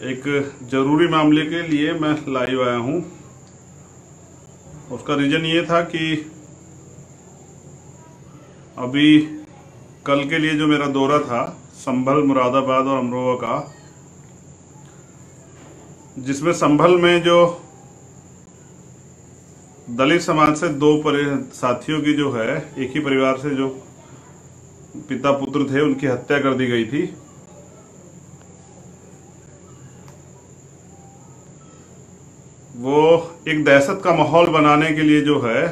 एक ज़रूरी मामले के लिए मैं लाइव आया हूँ। उसका रीज़न ये था कि अभी कल के लिए जो मेरा दौरा था संभल, मुरादाबाद और अमरोहा का, जिसमें संभल में जो दलित समाज से दो साथियों की जो है, एक ही परिवार से जो पिता पुत्र थे, उनकी हत्या कर दी गई थी। वो एक दहशत का माहौल बनाने के लिए जो है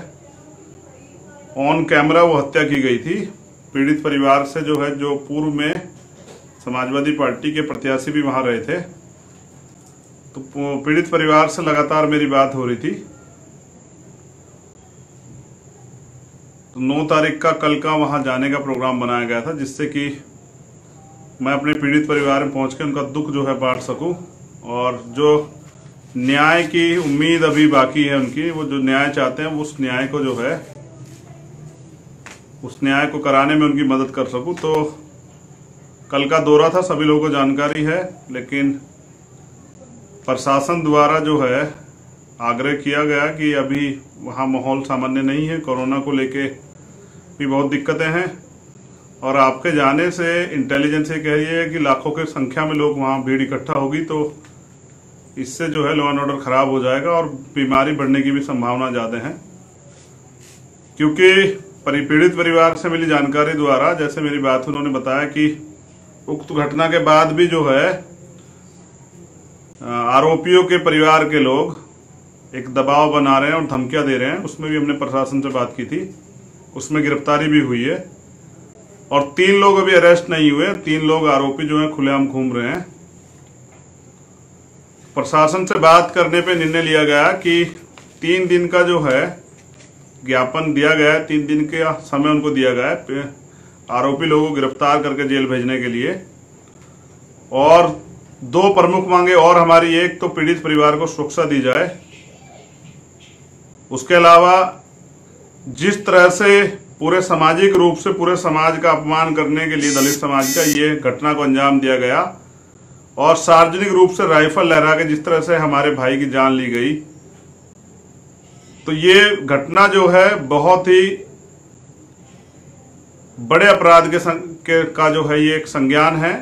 ऑन कैमरा वो हत्या की गई थी। पीड़ित परिवार से जो है, जो पूर्व में समाजवादी पार्टी के प्रत्याशी भी वहां रहे थे, तो पीड़ित परिवार से लगातार मेरी बात हो रही थी। तो 9 तारीख का कल का वहां जाने का प्रोग्राम बनाया गया था, जिससे कि मैं अपने पीड़ित परिवार में पहुंच के उनका दुख जो है बांट सकूं, और जो न्याय की उम्मीद अभी बाकी है उनकी, वो जो न्याय चाहते हैं उस न्याय को जो है, उस न्याय को कराने में उनकी मदद कर सकूं। तो कल का दौरा था, सभी लोगों को जानकारी है, लेकिन प्रशासन द्वारा जो है आग्रह किया गया कि अभी वहाँ माहौल सामान्य नहीं है, कोरोना को लेके भी बहुत दिक्कतें हैं, और आपके जाने से इंटेलिजेंस ये कह रही है कि लाखों की संख्या में लोग वहाँ भीड़ इकट्ठा होगी, तो इससे जो है लॉ एंड ऑर्डर खराब हो जाएगा और बीमारी बढ़ने की भी संभावना ज़्यादा है। क्योंकि पीड़ित परिवार से मिली जानकारी द्वारा, जैसे मेरी बात उन्होंने बताया कि उक्त घटना के बाद भी जो है आरोपियों के परिवार के लोग एक दबाव बना रहे हैं और धमकियां दे रहे हैं। उसमें भी हमने प्रशासन से बात की थी, उसमें गिरफ्तारी भी हुई है, और 3 लोग अभी अरेस्ट नहीं हुए। 3 लोग आरोपी जो है खुलेआम घूम रहे हैं। प्रशासन से बात करने पे निर्णय लिया गया कि 3 दिन का जो है ज्ञापन दिया गया है, 3 दिन का समय उनको दिया गया है आरोपी लोगों को गिरफ्तार करके जेल भेजने के लिए। और 2 प्रमुख मांगे और हमारी, एक तो पीड़ित परिवार को सुरक्षा दी जाए, उसके अलावा जिस तरह से पूरे सामाजिक रूप से पूरे समाज का अपमान करने के लिए दलित समाज का ये घटना को अंजाम दिया गया, और सार्वजनिक रूप से राइफल लहरा के जिस तरह से हमारे भाई की जान ली गई, तो ये घटना जो है बहुत ही बड़े अपराध का जो है ये एक संज्ञान है।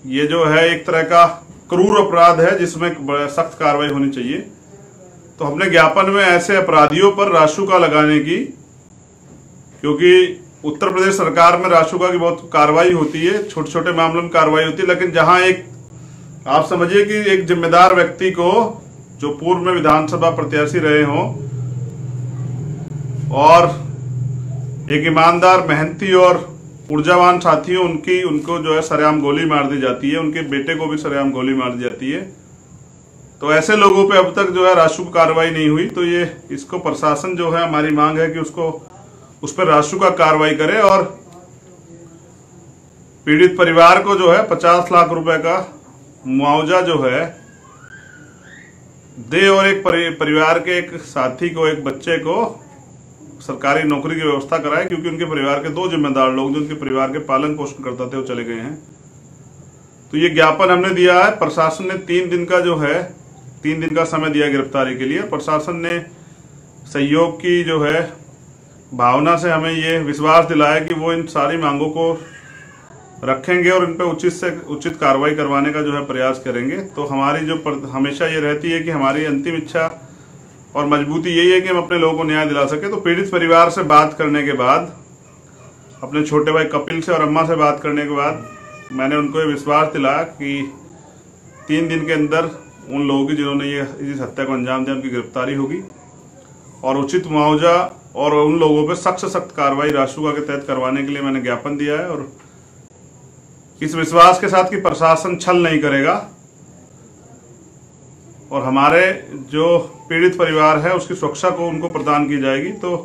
ये जो है एक तरह का क्रूर अपराध है जिसमें सख्त कार्रवाई होनी चाहिए। तो हमने ज्ञापन में ऐसे अपराधियों पर रासुका लगाने की, क्योंकि उत्तर प्रदेश सरकार में रासुका की बहुत कार्रवाई होती है, छोटे छोटे मामलों में कार्रवाई होती है, लेकिन जहां एक आप समझिए कि एक जिम्मेदार व्यक्ति को, जो पूर्व में विधानसभा प्रत्याशी रहे हों और एक ईमानदार, मेहनती और ऊर्जावान साथी हो, उनको जो है सरेआम गोली मार दी जाती है, उनके बेटे को भी सरेआम गोली मार दी जाती है। तो ऐसे लोगों पे अब तक जो है रासुका कार्रवाई नहीं हुई। तो ये इसको प्रशासन जो है, हमारी मांग है कि उस पर रासुका कार्रवाई करे और पीड़ित परिवार को जो है 50 लाख रुपए का मुआवजा जो है दे, और एक परिवार के एक साथी को, एक बच्चे को सरकारी नौकरी की व्यवस्था कराए, क्योंकि उनके परिवार के 2 जिम्मेदार लोग जो उनके परिवार के पालन पोषण करते थे वो चले गए हैं। तो ये ज्ञापन हमने दिया है। प्रशासन ने 3 दिन का जो है 3 दिन का समय दिया गिरफ्तारी के लिए। प्रशासन ने सहयोग की जो है भावना से हमें ये विश्वास दिलाया कि वो इन सारी मांगों को रखेंगे और इन पर उचित से उचित कार्रवाई करवाने का जो है प्रयास करेंगे। तो हमारी जो हमेशा ये रहती है कि हमारी अंतिम इच्छा और मजबूती यही है कि हम अपने लोगों को न्याय दिला सके। तो पीड़ित परिवार से बात करने के बाद, अपने छोटे भाई कपिल से और अम्मा से बात करने के बाद, मैंने उनको ये विश्वास दिलाया कि 3 दिन के अंदर उन लोगों की जिन्होंने ये इस हत्या को अंजाम दिया, उनकी गिरफ्तारी होगी, और उचित मुआवजा और उन लोगों पर सख्त से सख्त कार्रवाई रासुका के तहत करवाने के लिए मैंने ज्ञापन दिया है। और इस विश्वास के साथ कि प्रशासन छल नहीं करेगा और हमारे जो पीड़ित परिवार है उसकी सुरक्षा को उनको प्रदान की जाएगी। तो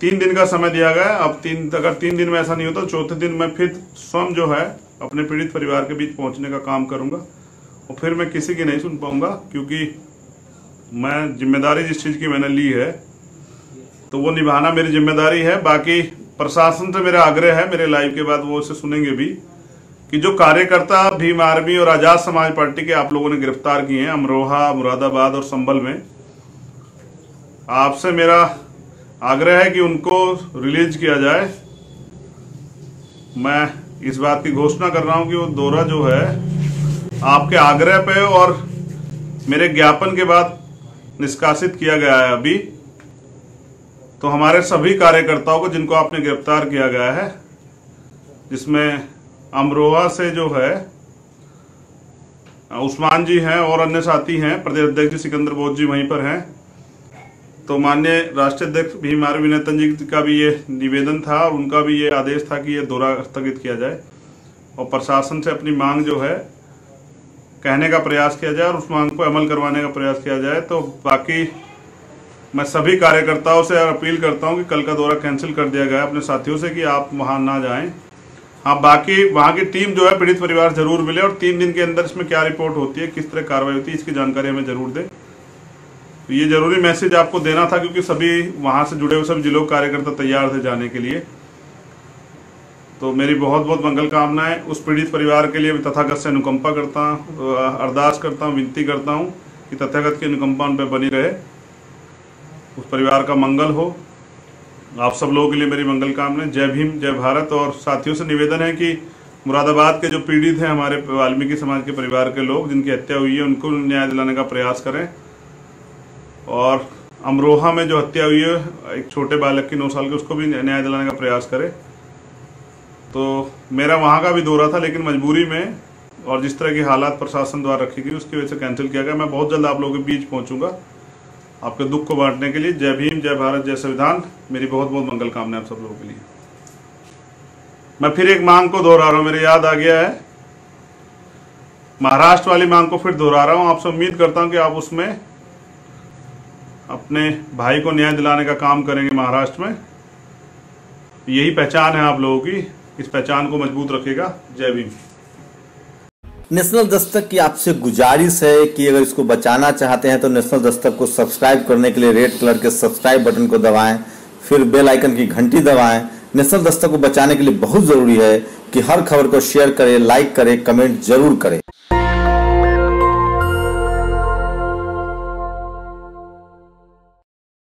3 दिन का समय दिया गया। अब अगर 3 दिन में ऐसा नहीं होता तो 4थे दिन मैं फिर स्वयं जो है अपने पीड़ित परिवार के बीच पहुंचने का काम करूंगा, और फिर मैं किसी की नहीं सुन पाऊंगा, क्योंकि मैं जिम्मेदारी जिस चीज की मैंने ली है तो वो निभाना मेरी जिम्मेदारी है। बाकी प्रशासन से मेरा आग्रह है, मेरे लाइव के बाद वो उसे सुनेंगे भी, कि जो कार्यकर्ता भीम आर्मी और आजाद समाज पार्टी के आप लोगों ने गिरफ्तार किए हैं अमरोहा, मुरादाबाद और संभल में, आपसे मेरा आग्रह है कि उनको रिलीज किया जाए। मैं इस बात की घोषणा कर रहा हूं कि वो दौरा जो है आपके आग्रह पे और मेरे ज्ञापन के बाद निष्कासित किया गया है अभी। तो हमारे सभी कार्यकर्ताओं को जिनको आपने गिरफ्तार किया गया है, जिसमें अमरोहा से जो है उस्मान जी हैं और अन्य साथी हैं, प्रदेश अध्यक्ष जी सिकंदर बोस जी वहीं पर हैं। तो माननीय राष्ट्रीय अध्यक्ष भीम आर्मी नेतन जी का भी ये निवेदन था और उनका भी ये आदेश था कि ये दौरा स्थगित किया जाए और प्रशासन से अपनी मांग जो है कहने का प्रयास किया जाए और उस मांग को अमल करवाने का प्रयास किया जाए। तो बाकी मैं सभी कार्यकर्ताओं से अपील करता हूं कि कल का दौरा कैंसिल कर दिया गया अपने साथियों से कि आप वहां ना जाएं। हाँ, बाकी वहां की टीम जो है पीड़ित परिवार जरूर मिले और 3 दिन के अंदर इसमें क्या रिपोर्ट होती है, किस तरह कार्रवाई होती है, इसकी जानकारी हमें जरूर दें। तो ये जरूरी मैसेज आपको देना था क्योंकि सभी वहां से जुड़े हुए सभी जिलों कार्यकर्ता तैयार थे जाने के लिए। तो मेरी बहुत बहुत मंगल कामनाएं उस पीड़ित परिवार के लिए भी तथागत से अनुकंपा करता हूँ, अरदास करता हूँ, विनती करता हूँ कि तथागत की अनुकंपा उन पर बनी रहे, उस परिवार का मंगल हो। आप सब लोगों के लिए मेरी मंगल कामनाएं। जय भीम, जय भारत। और साथियों से निवेदन है कि मुरादाबाद के जो पीड़ित हैं हमारे वाल्मीकि समाज के परिवार के लोग जिनकी हत्या हुई है उनको न्याय दिलाने का प्रयास करें। और अमरोहा में जो हत्या हुई है एक छोटे बालक की 9 साल के, उसको भी न्याय दिलाने का प्रयास करें। तो मेरा वहाँ का भी दौरा था लेकिन मजबूरी में और जिस तरह की हालात प्रशासन द्वारा रखी गई उसकी वजह से कैंसिल किया गया। मैं बहुत जल्द आप लोगों के बीच पहुंचूंगा आपके दुख को बांटने के लिए। जय भीम, जय भारत, जय संविधान। मेरी बहुत बहुत मंगल कामनाएं आप सब लोगों के लिए। मैं फिर एक मांग को दोहरा रहा हूं, मेरे याद आ गया है, महाराष्ट्र वाली मांग को फिर दोहरा रहा हूं। आपसे उम्मीद करता हूं कि आप उसमें अपने भाई को न्याय दिलाने का काम करेंगे। महाराष्ट्र में यही पहचान है आप लोगों की, इस पहचान को मजबूत रखेगा। जय भीम। नेशनल दस्तक की आपसे गुजारिश है कि अगर इसको बचाना चाहते हैं तो नेशनल दस्तक को सब्सक्राइब करने के लिए रेड कलर के सब्सक्राइब बटन को दबाएं, फिर बेल आइकन की घंटी दबाएं। नेशनल दस्तक को बचाने के लिए बहुत जरूरी है कि हर खबर को शेयर करें, लाइक करें, कमेंट जरूर करें।